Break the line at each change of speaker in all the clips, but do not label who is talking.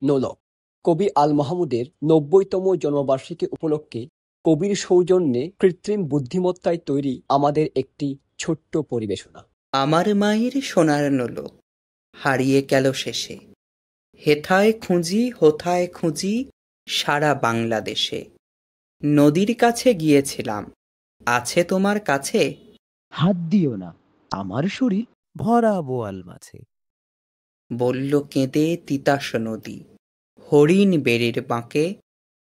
নোলক। কবি আল মাহমুদের ৯০তম জন্মবার্ষিকী উপলক্ষে কবির সৌজন্যে কৃত্রিম বুদ্ধিমত্তায় তৈরি আমাদের একটি ছোট্ট পরিবেশনা।
আমার মায়ের সোনার নোলক হারিয়ে গেল শেষে, হেথায় খুঁজি হোথায় খুঁজি সারা বাংলাদেশে। নদীর কাছে গিয়েছিলাম, আছে তোমার কাছে?
হাত দিও না, আমার শরীর ভরা বোয়াল মাছে।
বলল কেঁদে তিতাস নদী, হরিণ বেড়ির বাঁকে,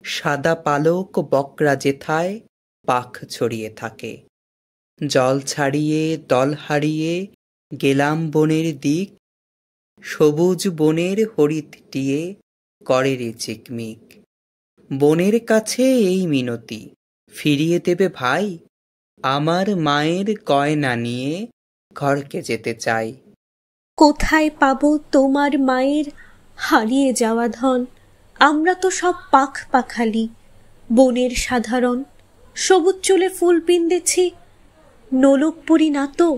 সাদা পালক বকরা যেথায় পাখ ছড়িয়ে থাকে। জল ছাড়িয়ে দল হারিয়ে গেলাম বনের দিক, সবুজ বনের হরিৎ টিয়ে করে রে চিকমিক। বনের কাছে এই মিনতি, ফিরিয়ে দেবে ভাই, আমার মায়ের গয়না নিয়ে ঘরকে যেতে চাই।
কোথায় পাবো তোমার মায়ের হারিয়ে যাওয়া ধন? আমরা তো সব পাখ পাখালি, বনের সাধারণ। সবুজ চুলে ফুল পিন্দেছি, নোলক পরি না তো।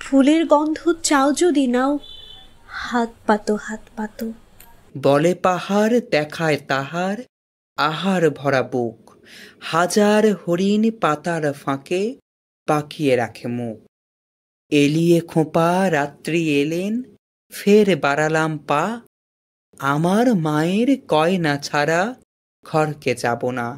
ফুলের গন্ধ চাও যদি নাও, হাত পাতো হাত পাতো।
বলে পাহাড় দেখায় তাহার আহার ভরা বুক, হাজার হরিণ পাতার ফাঁকে পাকিয়ে রাখে মুখ। এলিয়ে খোঁপা রাত্রি এলেন, ফের বাড়ালাম পা, আমার মায়ের গয়না ছাড়া ঘরকে যাব না।